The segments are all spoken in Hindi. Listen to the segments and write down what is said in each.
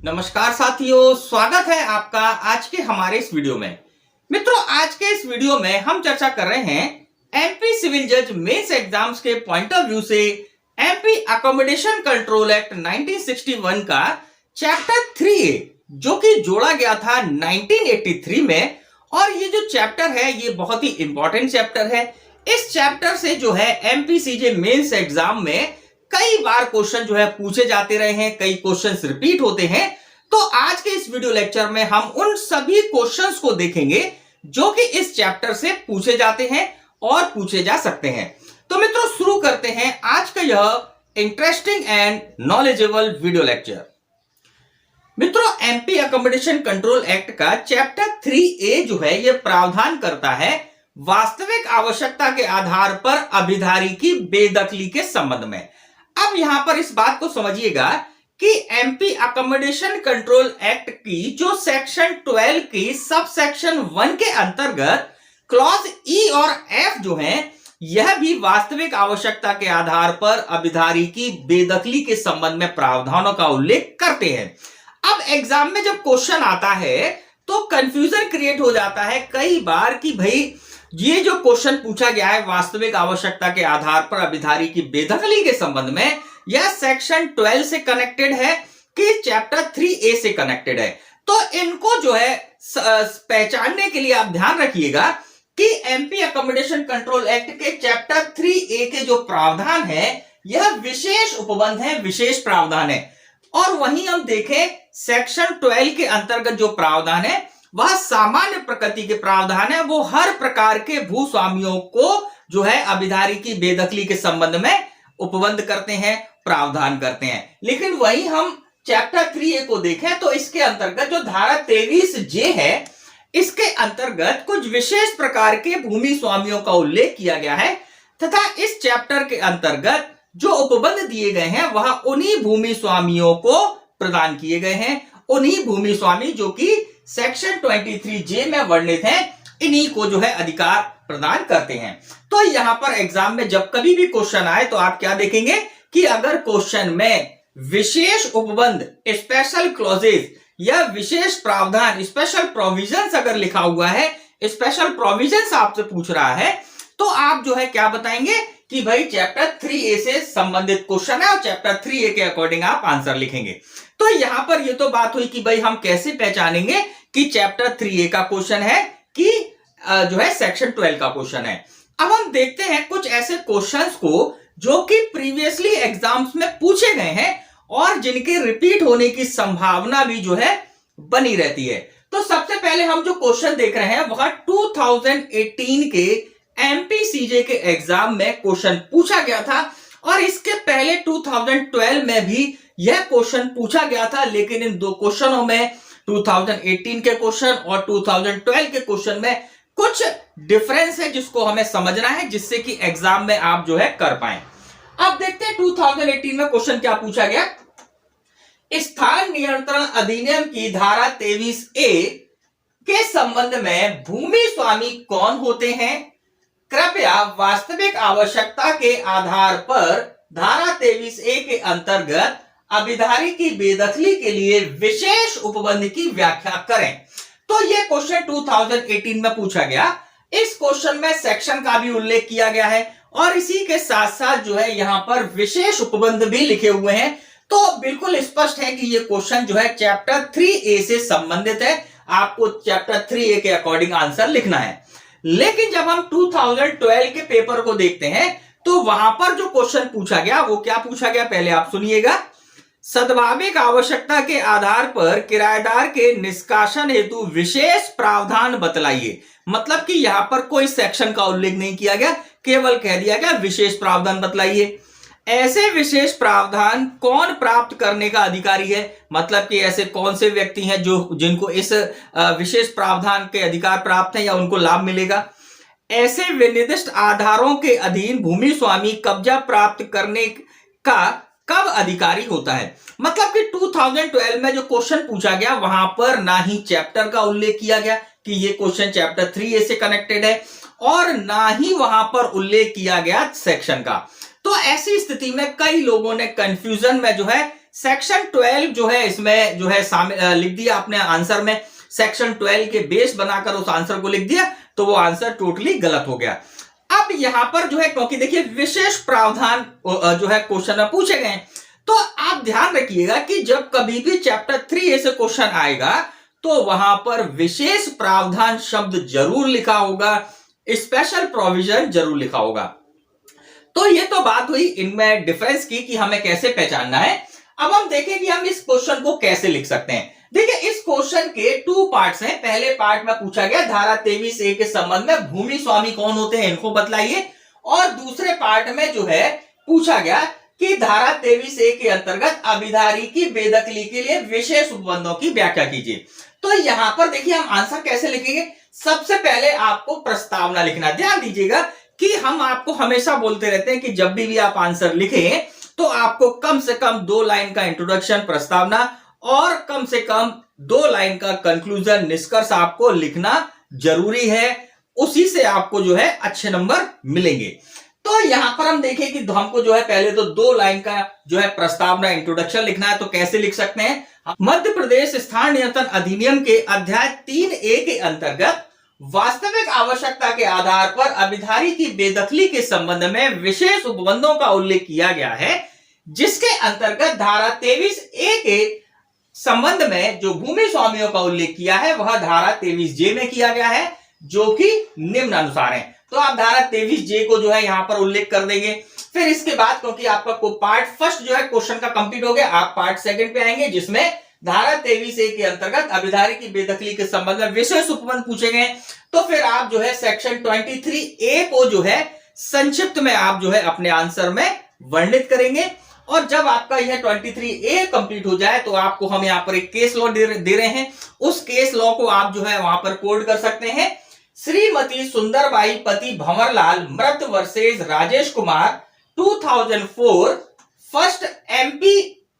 नमस्कार साथियों, स्वागत है आपका आज के हमारे इस वीडियो में। मित्रों, आज के इस वीडियो में हम चर्चा कर रहे हैं एमपी सिविल जज मेंस एग्जाम्स के पॉइंट ऑफ व्यू से एमपी अकोमोडेशन कंट्रोल एक्ट 1961 का चैप्टर 3A जो कि जोड़ा गया था 1983 में। और ये जो चैप्टर है ये बहुत ही इंपॉर्टेंट चैप्टर है। इस चैप्टर से जो है एमपीसीजे मेंस एग्जाम में कई बार क्वेश्चन जो है पूछे जाते रहे हैं, कई क्वेश्चंस रिपीट होते हैं। तो आज के इस वीडियो लेक्चर में हम उन सभी क्वेश्चंस को देखेंगे जो कि इस चैप्टर से पूछे जाते हैं और पूछे जा सकते हैं। तो मित्रों, शुरू करते हैं आज का यह interesting and knowledgeable video lecture. मित्रों, एमपी अकोमोडेशन कंट्रोल एक्ट का चैप्टर 3A जो है यह प्रावधान करता है वास्तविक आवश्यकता के आधार पर अभिधारी की बेदखली के संबंध में। अब यहां पर इस बात को समझिएगा कि एमपी अकोमोडेशन कंट्रोल एक्ट की जो सेक्शन 12 की सब सेक्शन 1 के अंतर्गत क्लॉज ई और एफ जो है यह भी वास्तविक आवश्यकता के आधार पर अभिधारी की बेदखली के संबंध में प्रावधानों का उल्लेख करते हैं। अब एग्जाम में जब क्वेश्चन आता है तो कंफ्यूजन क्रिएट हो जाता है कई बार कि भाई ये जो क्वेश्चन पूछा गया है वास्तविक आवश्यकता के आधार पर अभिधारी की बेदखली के संबंध में, यह सेक्शन 12 से कनेक्टेड है कि चैप्टर 3A से कनेक्टेड है। तो इनको जो है पहचानने के लिए आप ध्यान रखिएगा कि एमपी अकोमोडेशन कंट्रोल एक्ट के चैप्टर 3A के जो प्रावधान है यह विशेष उपबंध है, विशेष प्रावधान है। और वहीं हम देखें सेक्शन 12 के अंतर्गत जो प्रावधान है वह सामान्य प्रकृति के प्रावधान है। वो हर प्रकार के भूस्वामियों को जो है अभिधारी की बेदखली के संबंध में उपबंध करते हैं, प्रावधान करते हैं। लेकिन वही हम चैप्टर 3A को देखें तो इसके अंतर्गत जो धारा 23J है इसके अंतर्गत कुछ विशेष प्रकार के भूमि स्वामियों का उल्लेख किया गया है तथा इस चैप्टर के अंतर्गत जो उपबंध दिए गए हैं वह उन्हीं भूमि स्वामियों को प्रदान किए गए हैं। उन्हीं भूमि स्वामी जो कि सेक्शन 23J में वर्णित हैं, इन्हीं को जो है अधिकार प्रदान करते हैं। तो यहां पर एग्जाम में जब कभी भी क्वेश्चन आए तो आप क्या देखेंगे कि अगर क्वेश्चन में विशेष उपबंध, स्पेशल क्लॉजेज या विशेष प्रावधान, स्पेशल प्रोविजंस अगर लिखा हुआ है, स्पेशल प्रोविजंस आपसे पूछ रहा है तो आप जो है क्या बताएंगे कि भाई चैप्टर 3A से संबंधित क्वेश्चन है और चैप्टर 3A के अकॉर्डिंग आप आंसर लिखेंगे। तो यहां पर ये तो बात हुई कि भाई हम कैसे पहचानेंगे कि चैप्टर 3A का क्वेश्चन है कि जो है सेक्शन 12 का क्वेश्चन है। अब हम देखते हैं कुछ ऐसे क्वेश्चंस को जो कि प्रीवियसली एग्जाम्स में पूछे गए हैं और जिनके रिपीट होने की संभावना भी जो है बनी रहती है। तो सबसे पहले हम जो क्वेश्चन देख रहे हैं वह 2018 के एमपीसीजे के एग्जाम में क्वेश्चन पूछा गया था और इसके पहले 2012 में भी यह क्वेश्चन पूछा गया था। लेकिन इन दो क्वेश्चनों में 2018 के क्वेश्चन और 2012 के क्वेश्चन में कुछ डिफरेंस है जिसको हमें समझना है जिससे कि एग्जाम में आप जो है कर पाए। अब देखते हैं 2018 में क्वेश्चन क्या पूछा गया। स्थान नियंत्रण अधिनियम की धारा 23A के संबंध में भूमि स्वामी कौन होते हैं? कृपया वास्तविक आवश्यकता के आधार पर धारा 23A के अंतर्गत अभिधारी की बेदखली के लिए विशेष उपबंध की व्याख्या करें। तो यह क्वेश्चन 2018 में पूछा गया। इस क्वेश्चन में सेक्शन का भी उल्लेख किया गया है और इसी के साथ साथ जो है यहां पर विशेष उपबंध भी लिखे हुए हैं। तो बिल्कुल स्पष्ट है कि यह क्वेश्चन जो है चैप्टर 3A से संबंधित है। आपको चैप्टर 3A के अकॉर्डिंग आंसर लिखना है। लेकिन जब हम 2012 के पेपर को देखते हैं तो वहां पर जो क्वेश्चन पूछा गया वो क्या पूछा गया, पहले आप सुनिएगा। सद्भाविक आवश्यकता के आधार पर किराएदार के निष्कासन हेतु विशेष प्रावधान बतलाइए। मतलब कि यहां पर कोई सेक्शन का उल्लेख नहीं किया गया, केवल कह दिया गया विशेष प्रावधान बतलाइए। ऐसे विशेष प्रावधान कौन प्राप्त करने का अधिकारी है? मतलब कि ऐसे कौन से व्यक्ति हैं जो जिनको इस विशेष प्रावधान के अधिकार प्राप्त है या उनको लाभ मिलेगा। ऐसे विनिर्दिष्ट आधारों के अधीन भूमि स्वामी कब्जा प्राप्त करने का कब अधिकारी होता है। मतलब कि 2012 में जो क्वेश्चन पूछा गया वहां पर ना ही चैप्टर का उल्लेख किया गया कि ये क्वेश्चन चैप्टर 3A से कनेक्टेड है और ना ही वहां पर उल्लेख किया गया सेक्शन का। तो ऐसी स्थिति में कई लोगों ने कंफ्यूजन में जो है सेक्शन 12 जो है इसमें जो है लिख दिया आपने आंसर में, सेक्शन 12 के बेस बनाकर उस आंसर को लिख दिया, तो वो आंसर टोटली गलत हो गया। अब यहां पर जो है क्योंकि देखिए विशेष प्रावधान जो है क्वेश्चन में पूछे गए, तो आप ध्यान रखिएगा कि जब कभी भी चैप्टर 3 से क्वेश्चन आएगा तो वहां पर विशेष प्रावधान शब्द जरूर लिखा होगा, स्पेशल प्रोविजन जरूर लिखा होगा। तो ये तो बात हुई इनमें डिफरेंस की कि हमें कैसे पहचानना है। अब हम देखें कि हम इस क्वेश्चन को कैसे लिख सकते हैं। देखिए इस क्वेश्चन के 2 पार्ट्स हैं। पहले पार्ट में पूछा गया धारा 23A के संबंध में भूमि स्वामी कौन होते हैं इनको बतलाइए, और दूसरे पार्ट में जो है पूछा गया कि धारा 23A के अंतर्गत अभिधारी की बेदखली के लिए विशेष उपबंधों की व्याख्या कीजिए। तो यहां पर देखिए हम आंसर कैसे लिखेंगे। सबसे पहले आपको प्रस्तावना लिखना। ध्यान दीजिएगा कि हम आपको हमेशा बोलते रहते हैं कि जब भी आप आंसर लिखें तो आपको कम से कम 2 लाइन का इंट्रोडक्शन प्रस्तावना और कम से कम 2 लाइन का कंक्लूजन निष्कर्ष आपको लिखना जरूरी है। उसी से आपको जो है अच्छे नंबर मिलेंगे। तो यहां पर हम देखें कि हमको जो है पहले तो 2 लाइन का जो है प्रस्तावना इंट्रोडक्शन लिखना है। तो कैसे लिख सकते हैं। मध्य प्रदेश स्थान नियंत्रण अधिनियम के अध्याय 3A के अंतर्गत वास्तविक आवश्यकता के आधार पर अभिधारी की बेदखली के संबंध में विशेष उपबंधों का उल्लेख किया गया है, जिसके अंतर्गत धारा 23A के संबंध में जो भूमि स्वामियों का उल्लेख किया है वह धारा 23J में किया गया है, जो कि निम्न अनुसार है। तो आप धारा 23J को जो है यहां पर उल्लेख कर देंगे। फिर इसके बाद क्योंकि आपका पार्ट फर्स्ट जो है क्वेश्चन का कंप्लीट हो गया, आप पार्ट सेकंड पे आएंगे जिसमें धारा 23A के अंतर्गत अभिधारी की बेदखली के संबंध में विशेष उपबंध पूछे गए। तो फिर आप जो है सेक्शन 23A को जो है संक्षिप्त में आप जो है अपने आंसर में वर्णित करेंगे। और जब आपका यह 23A कंप्लीट हो जाए तो आपको हम यहां पर एक केस लॉ दे रहे हैं। उस केस लॉ को आप जो है वहां पर कोड कर सकते हैं। श्रीमती सुंदरबाई पति भंवरलाल मृत versus Rajesh Kumar 2004 first MP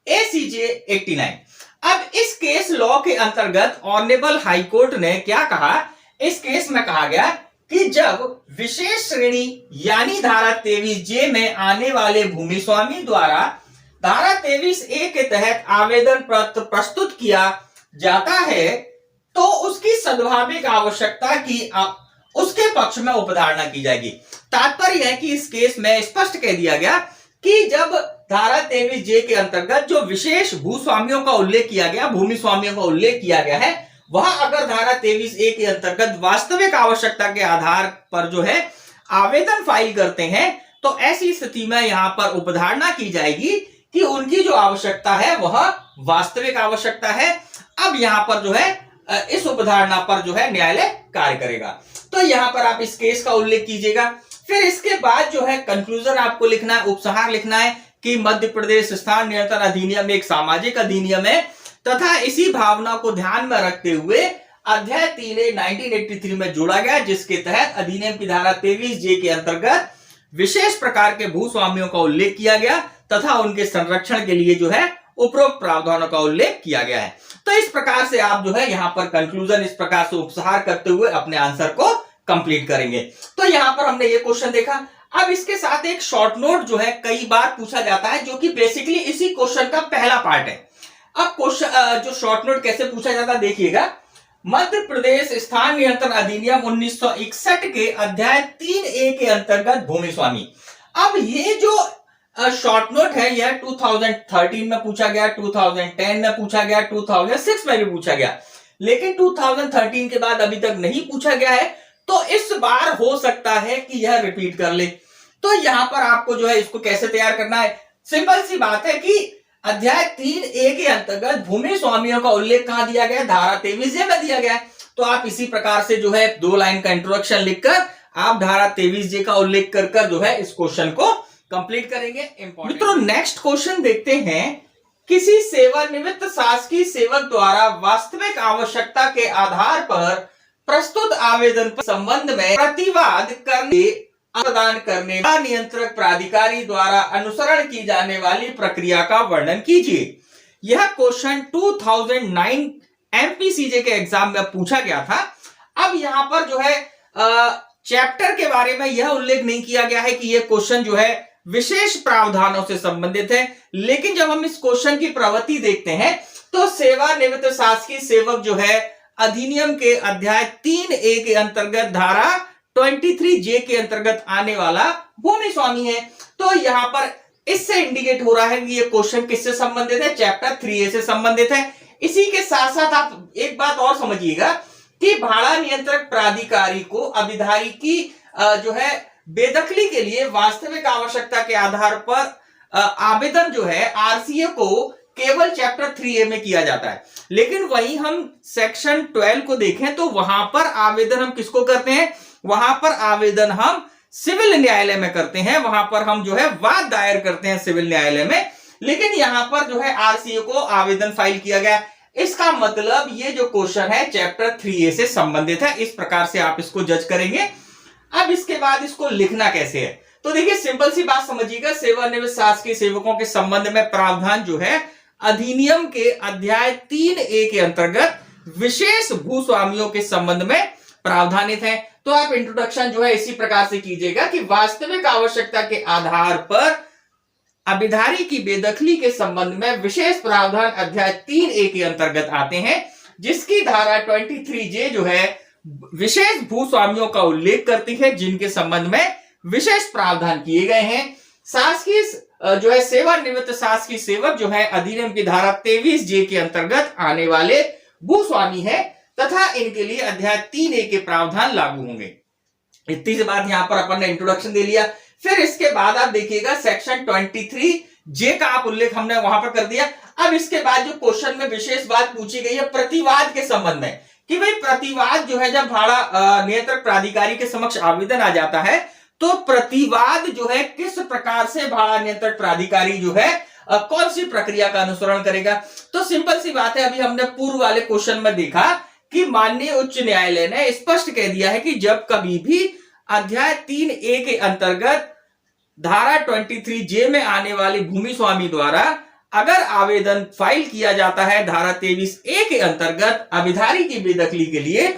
ACJ 89। अब इस केस लॉ के अंतर्गत ऑनरेबल हाई कोर्ट ने क्या कहा। इस केस में कहा गया कि जब विशेष श्रेणी यानी धारा 23J में आने वाले भूमि स्वामी द्वारा धारा 23A के तहत आवेदन पत्र प्रस्तुत किया जाता है तो उसकी सद्भाविक आवश्यकता की उसके पक्ष में उपधारणा की जाएगी। तात्पर्य है कि इस केस में स्पष्ट कह दिया गया कि जब धारा 23J के अंतर्गत जो विशेष भूस्वामियों का उल्लेख किया गया, भूमि स्वामियों का उल्लेख किया गया है, वह अगर धारा 23A के अंतर्गत वास्तविक आवश्यकता के आधार पर जो है आवेदन फाइल करते हैं तो ऐसी स्थिति में यहां पर उपधारणा की जाएगी कि उनकी जो आवश्यकता है वह वास्तविक आवश्यकता है। अब यहां पर जो है इस उपधारणा पर जो है न्यायालय कार्य करेगा। तो यहां पर आप इस केस का उल्लेख कीजिएगा। फिर इसके बाद जो है कंक्लूजन आपको लिखना है, उपसंहार लिखना है कि मध्य प्रदेश स्थान नियंत्रण अधिनियम एक सामाजिक अधिनियम है तथा इसी भावना को ध्यान में रखते हुए अध्याय 3A 1983 में जोड़ा गया, जिसके तहत अधिनियम की धारा 23J के अंतर्गत विशेष प्रकार के भूस्वामियों का उल्लेख किया गया तथा उनके संरक्षण के लिए जो है उपरोक्त प्रावधानों का उल्लेख किया गया है। तो इस प्रकार से आप जो है यहां पर कंक्लूजन इस प्रकार से उपसंहार करते हुए अपने आंसर को कंप्लीट करेंगे। तो यहां पर हमने ये क्वेश्चन देखा। अब इसके साथ एक शॉर्ट नोट जो है कई बार पूछा जाता है, जो कि बेसिकली इसी क्वेश्चन का पहला पार्ट है। अब क्वेश्चन जो शॉर्ट नोट कैसे पूछा जाता है देखिएगा। मध्य प्रदेश स्थान नियंत्रण अधिनियम 1961 के अध्याय 3A के अंतर्गत भूमि स्वामी। अब ये जो शॉर्ट नोट है यह 2013 में पूछा गया, 2010 में पूछा गया, 2006 में भी पूछा गया, लेकिन 2013 के बाद अभी तक नहीं पूछा गया है। तो इस बार हो सकता है कि यह रिपीट कर ले। तो यहां पर आपको जो है इसको कैसे तैयार करना है, सिंपल सी बात है कि अध्याय 3A के अंतर्गत भूमि स्वामियों का उल्लेख कहां दिया गया, धारा 23J में दिया गया है। तो आप इसी प्रकार से जो है 2 लाइन का इंट्रोडक्शन लिखकर आप धारा 23J का उल्लेख कर जो है इस क्वेश्चन को कंप्लीट करेंगे। मित्रों नेक्स्ट क्वेश्चन देखते हैं। किसी सेवानिवृत्त शासकीय सेवक द्वारा वास्तविक आवश्यकता के आधार पर प्रस्तुत आवेदन पर संबंध में प्रतिवाद करने प्रदान करने का नियंत्रक प्राधिकारी द्वारा अनुसरण की जाने वाली प्रक्रिया का वर्णन कीजिए। यह क्वेश्चन 2009 MPCJ के एग्जाम में पूछा गया था। अब यहां पर जो है चैप्टर के बारे में यह उल्लेख नहीं किया गया है कि यह क्वेश्चन जो है विशेष प्रावधानों से संबंधित है। लेकिन जब हम इस क्वेश्चन की प्रवृत्ति देखते हैं तो सेवानिवृत्त शासकीय सेवक जो है अधिनियम के अध्याय 3A के अंतर्गत धारा 23J के अंतर्गत आने वाला भूमि स्वामी है। तो यहां पर इससे इंडिकेट हो रहा है कि ये क्वेश्चन किससे संबंधित है, चैप्टर 3A से संबंधित है। इसी के साथ साथ आप एक बात और समझिएगा कि भाड़ा नियंत्रक प्राधिकारी को अभिधारी की जो है बेदखली के लिए वास्तविक आवश्यकता के आधार पर आवेदन जो है आरसीए को केवल चैप्टर 3A में किया जाता है। लेकिन वहीं हम सेक्शन 12 को देखें तो वहां पर आवेदन हम किसको करते हैं, वहां पर आवेदन हम सिविल न्यायालय में करते हैं, वहां पर हम जो है वाद दायर करते हैं सिविल न्यायालय में। लेकिन यहां पर जो है आरसीए को आवेदन फाइल किया गया। इसका मतलब ये जो क्वेश्चन है चैप्टर 3A से संबंधित है। इस प्रकार से आप इसको जज करेंगे। अब इसके बाद इसको लिखना कैसे है, तो देखिए सिंपल सी बात समझिएगा। सेवानिवृत्त शासकीय सेवकों के संबंध में प्रावधान जो है अधिनियम के अध्याय 3A के अंतर्गत विशेष भूस्वामियों के संबंध में प्रावधानित है। तो आप इंट्रोडक्शन जो है इसी प्रकार से कीजिएगा कि वास्तविक आवश्यकता के आधार पर अभिधारी की बेदखली के संबंध में विशेष प्रावधान अध्याय 3A के अंतर्गत आते हैं, जिसकी धारा 23J जो है विशेष भूस्वामियों का उल्लेख करती है, जिनके संबंध में विशेष प्रावधान किए गए हैं। शासकीय जो है सेवानिवृत्त शासकीय सेवक जो है अधिनियम की धारा 23J के अंतर्गत आने वाले भूस्वामी है तथा इनके लिए अध्याय 3A के प्रावधान लागू होंगे। इतनी सी बात यहां पर अपन ने इंट्रोडक्शन दे लिया। फिर इसके बाद आप देखिएगा सेक्शन 23J का आप उल्लेख हमने वहां पर कर दिया। अब इसके बाद जो क्वेश्चन में विशेष बात पूछी गई है प्रतिवाद के संबंध में, कि भाई प्रतिवाद जो है जब भाड़ा नियंत्रक प्राधिकारी के समक्ष आवेदन आ जाता है तो प्रतिवाद जो है किस प्रकार से भाड़ा नियंत्रक प्राधिकारी जो है कौन सी प्रक्रिया का अनुसरण करेगा। तो सिंपल सी बात है, अभी हमने पूर्व वाले क्वेश्चन में देखा कि माननीय उच्च न्यायालय ने स्पष्ट कह दिया है कि जब कभी भी अध्याय 3A के अंतर्गत धारा 23J में आने वाली भूमि स्वामी द्वारा अगर आवेदन फाइल किया जाता है धारा 23A के अंतर्गत अभिधारी की बेदखली के लिए,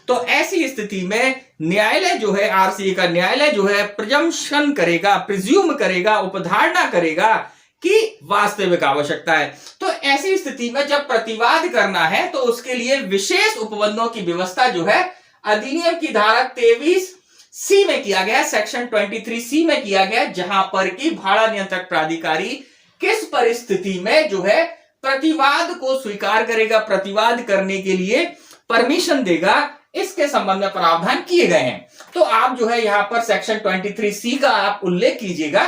तो ऐसी स्थिति में न्यायालय जो है आरसीए का न्यायालय जो है प्रिजम्पशन करेगा, प्रिज्यूम करेगा, उपधारणा करेगा कि वास्तविक आवश्यकता है। तो ऐसी स्थिति में जब प्रतिवाद करना है तो उसके लिए विशेष उपबंधों की व्यवस्था जो है अधिनियम की धारा 23C में किया गया, सेक्शन 23C में किया गया, जहां पर कि भाड़ा नियंत्रक प्राधिकारी किस परिस्थिति में जो है प्रतिवाद को स्वीकार करेगा, प्रतिवाद करने के लिए परमिशन देगा, इसके संबंध में प्रावधान किए गए हैं। तो आप जो है यहां पर सेक्शन 23C का आप उल्लेख कीजिएगा।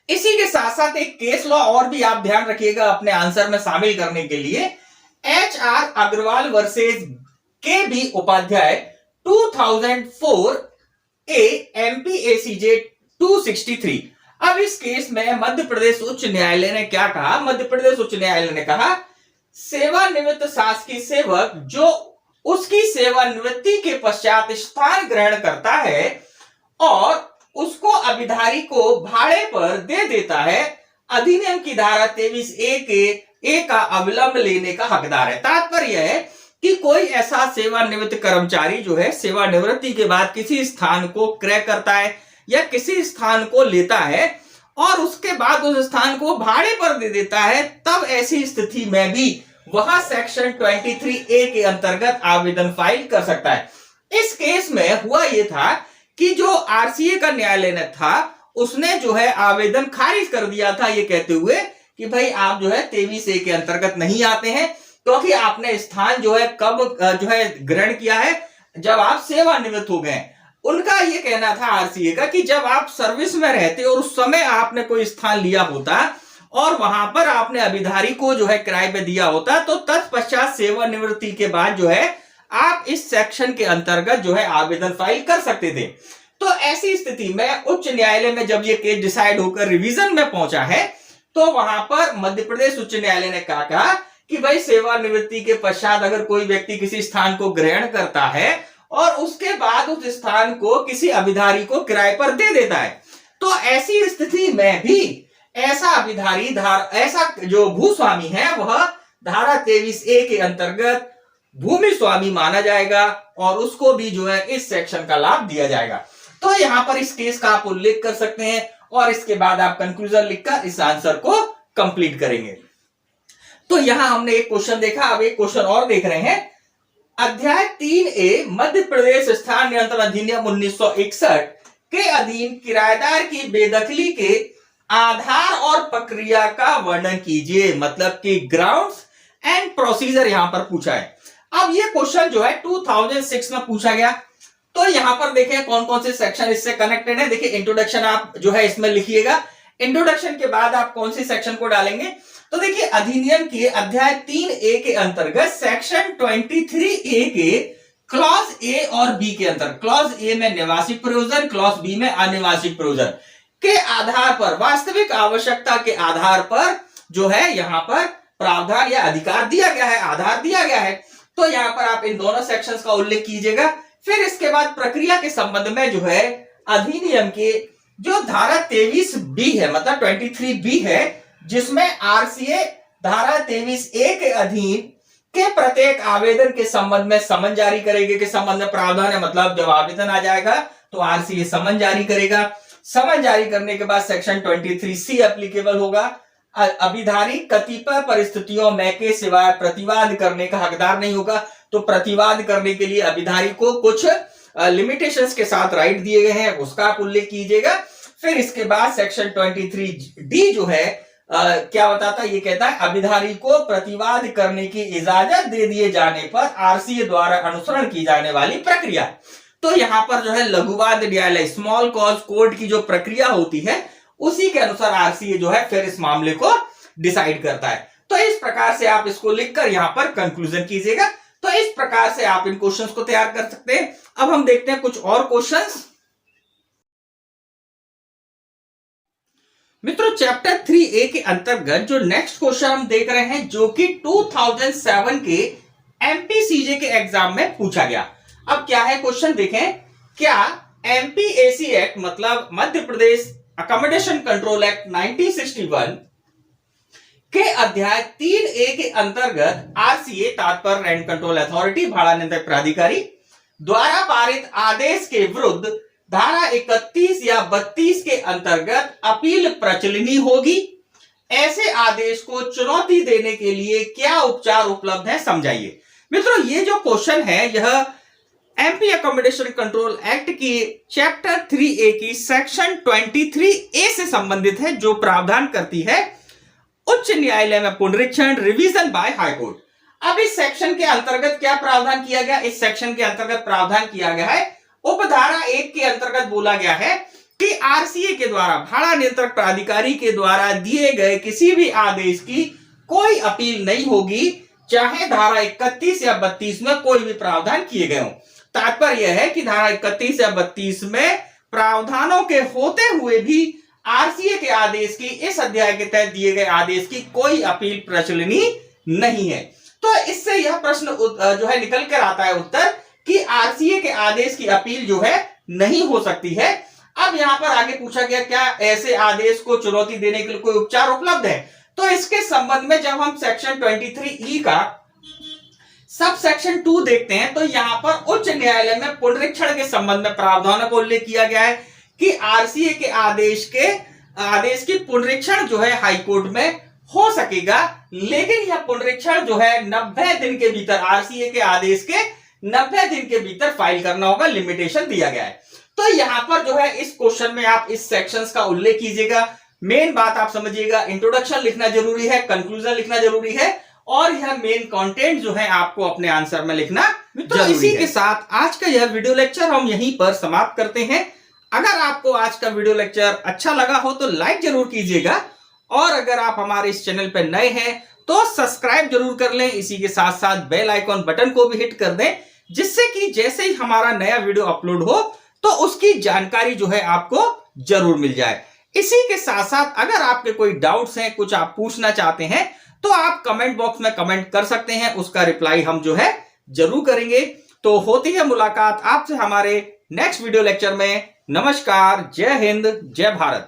इसी के साथ साथ एक केस लॉ और भी आप ध्यान रखिएगा अपने आंसर में शामिल करने के लिए, HR Agarwal versus KB Upadhyay 2004 MPACJ 263। अब इस केस में मध्य प्रदेश उच्च न्यायालय ने क्या कहा, मध्य प्रदेश उच्च न्यायालय ने कहा सेवानिवृत्त शासकीय सेवक जो उसकी सेवानिवृत्ति के पश्चात स्थान ग्रहण करता है और उसको अभिधारी को भाड़े पर दे देता है, अधिनियम की धारा 23A के A का अविलंब लेने का हकदार है। तात्पर्य है कि कोई ऐसा सेवानिवृत्त कर्मचारी जो है सेवानिवृत्ति के बाद किसी स्थान को क्रय करता है या किसी स्थान को लेता है और उसके बाद उस स्थान को भाड़े पर दे देता है, तब ऐसी स्थिति में भी वह सेक्शन 23A के अंतर्गत आवेदन फाइल कर सकता है। इस केस में हुआ यह था कि जो आरसीए का न्यायालय ने था उसने जो है आवेदन खारिज कर दिया था, ये कहते हुए कि भाई आप जो है 23A के अंतर्गत नहीं आते हैं, क्योंकि आपने स्थान जो है कब जो है ग्रहण किया है, जब आप सेवानिवृत्त हो गए। उनका ये कहना था आरसीए का कि जब आप सर्विस में रहते और उस समय आपने कोई स्थान लिया होता और वहां पर आपने अभिधारी को जो है किराए पे दिया होता, तो तत्पश्चात सेवानिवृत्ति के बाद जो है आप इस सेक्शन के अंतर्गत जो है आवेदन फाइल कर सकते थे। तो ऐसी स्थिति में उच्च न्यायालय में जब ये केस डिसाइड होकर रिवीजन में पहुंचा है, तो वहां पर मध्य प्रदेश उच्च न्यायालय ने कहा कि भाई सेवानिवृत्ति के पश्चात अगर कोई व्यक्ति किसी स्थान को ग्रहण करता है और उसके बाद उस स्थान को किसी अभिधारी को किराए पर दे देता है, तो ऐसी स्थिति में भी ऐसा अभिधारी ऐसा जो भूस्वामी है वह धारा 23A के अंतर्गत भूमि स्वामी माना जाएगा और उसको भी जो है इस सेक्शन का लाभ दिया जाएगा। तो यहां पर इस केस का आप उल्लेख कर सकते हैं और इसके बाद आप कंक्लूजन लिखकर इस आंसर को कंप्लीट करेंगे। तो यहां हमने एक क्वेश्चन देखा, अब एक क्वेश्चन और देख रहे हैं। अध्याय 3A मध्य प्रदेश स्थान नियंत्रण अधिनियम 1961 के अधीन किराएदार की बेदखली के आधार और प्रक्रिया का वर्णन कीजिए। मतलब कि ग्राउंड्स एंड प्रोसीजर यहां पर पूछा है। अब ये क्वेश्चन जो है 2006 में पूछा गया। तो यहां पर देखें कौन कौन से सेक्शन इससे कनेक्टेड है। देखिए इंट्रोडक्शन आप जो है इसमें लिखिएगा, इंट्रोडक्शन के बाद आप कौन सी सेक्शन को डालेंगे। तो देखिए अधिनियम के अध्याय 3A के अंतर्गत सेक्शन 23A के क्लॉज ए और बी के अंतर, क्लॉज ए में निवासिक प्रयोजन, क्लॉज बी में अनिवासिक प्रयोजन के आधार पर, वास्तविक आवश्यकता के आधार पर जो है यहां पर प्रावधान या अधिकार दिया गया है, आधार दिया गया है। तो यहां पर आप इन दोनों सेक्शंस का उल्लेख कीजिएगा। फिर इसके बाद प्रक्रिया के संबंध में जो है अधिनियम के जो धारा 23B है, मतलब 23B है, जिसमें आरसीए धारा 23A के अधीन के प्रत्येक आवेदन के संबंध में समन जारी करेगी के संबंध में प्रावधान है। मतलब जब आवेदन आ जाएगा तो आरसीए समन जारी करेगा। समन जारी करने के बाद सेक्शन 23C एप्लीकेबल होगा। अभिधारी कतिपय परिस्थितियों में के सिवाय प्रतिवाद करने का हकदार नहीं होगा। तो प्रतिवाद करने के लिए अभिधारी को कुछ लिमिटेशंस के साथ राइट दिए गए हैं, उसका आप उल्लेख कीजिएगा। फिर इसके बाद सेक्शन 23D जो है क्या बताता है, ये कहता है अभिधारी को प्रतिवाद करने की इजाजत दे दिए जाने पर आरसीए द्वारा अनुसरण की जाने वाली प्रक्रिया। तो यहां पर जो है लघुवाद न्यायालय स्मॉल कॉज कोर्ट की जो प्रक्रिया होती है उसी के अनुसार आरसीए जो है फिर इस मामले को डिसाइड करता है। तो इस प्रकार से आप इसको लिखकर यहां पर कंक्लूजन कीजिएगा। तो इस प्रकार से आप इन क्वेश्चंस को तैयार कर सकते हैं। अब हम देखते हैं कुछ और क्वेश्चंस। मित्रों चैप्टर 3A के अंतर्गत जो नेक्स्ट क्वेश्चन हम देख रहे हैं जो कि 2007 के एमपीसीजे के एग्जाम में पूछा गया। अब क्या है क्वेश्चन देखें, क्या एमपीएसी एक्ट मतलब Madhya Pradesh accommodation control act 1961 के अध्याय 3A के अंतर्गत आरसीए तात्पर्य रेंट कंट्रोल अथॉरिटी भाड़ा नियंत्रक प्राधिकारी द्वारा पारित आदेश के विरुद्ध धारा 31 या 32 के अंतर्गत अपील प्रचलिनी होगी। ऐसे आदेश को चुनौती देने के लिए क्या उपचार उपलब्ध है, समझाइए। मित्रों ये जो क्वेश्चन है यह एमपी अकोमोडेशन कंट्रोल एक्ट की चैप्टर 3A की सेक्शन 23A से संबंधित है, जो प्रावधान करती है उच्च न्यायालय में पुनरीक्षण रिवीजन बाय हाईकोर्ट। अब इस सेक्शन के अंतर्गत क्या प्रावधान किया गया, इस सेक्शन के अंतर्गत प्रावधान किया गया है उपधारा 1 के अंतर्गत बोला गया है कि आरसीए के द्वारा भाड़ा नियंत्रक प्राधिकारी के द्वारा दिए गए किसी भी आदेश की कोई अपील नहीं होगी, चाहे धारा 31 या 32 में कोई भी प्रावधान किए गए हों। तात्पर्य यह है कि धारा 31 या 32 में प्रावधानों के होते हुए भी आरसीए के आदेश की, इस अध्याय के तहत दिए गए आदेश की कोई अपील प्रचलनी नहीं है। तो इससे यह प्रश्न जो है निकल कर आता है उत्तर कि आरसीए के आदेश की अपील जो है नहीं हो सकती है। अब यहां पर आगे पूछा गया क्या ऐसे आदेश को चुनौती देने के लिए कोई उपचार उपलब्ध है। तो इसके संबंध में जब हम सेक्शन 23E का सब सेक्शन 2 देखते हैं तो यहां पर उच्च न्यायालय में पुनरीक्षण के संबंध में प्रावधानों को उल्लेख किया गया है कि आरसीए के आदेश की पुनरीक्षण जो है हाईकोर्ट में हो सकेगा, लेकिन यह पुनरीक्षण जो है 90 दिन के भीतर, आरसीए के आदेश के 90 दिन के भीतर फाइल करना होगा, लिमिटेशन दिया गया है। तो यहां पर जो है इस क्वेश्चन में आप इस सेक्शंस का उल्लेख कीजिएगा। मेन बात आप समझिएगा, इंट्रोडक्शन लिखना जरूरी है, कंक्लूजन लिखना जरूरी है, और यह मेन कंटेंट जो है आपको अपने आंसर में लिखना जरूरी है। इसी के साथ आज का यह वीडियो लेक्चर हम यहीं पर समाप्त करते हैं। अगर आपको आज का वीडियो लेक्चर अच्छा लगा हो तो लाइक जरूर कीजिएगा, और अगर आप हमारे इस चैनल पर नए हैं तो सब्सक्राइब जरूर कर लें। इसी के साथ साथ बेल आइकॉन बटन को भी हिट कर दें, जिससे कि जैसे ही हमारा नया वीडियो अपलोड हो तो उसकी जानकारी जो है आपको जरूर मिल जाए। इसी के साथ साथ अगर आपके कोई डाउट्स हैं, कुछ आप पूछना चाहते हैं, तो आप कमेंट बॉक्स में कमेंट कर सकते हैं, उसका रिप्लाई हम जो है जरूर करेंगे। तो होती है मुलाकात आपसे हमारे नेक्स्ट वीडियो लेक्चर में। नमस्कार, जय हिंद, जय भारत।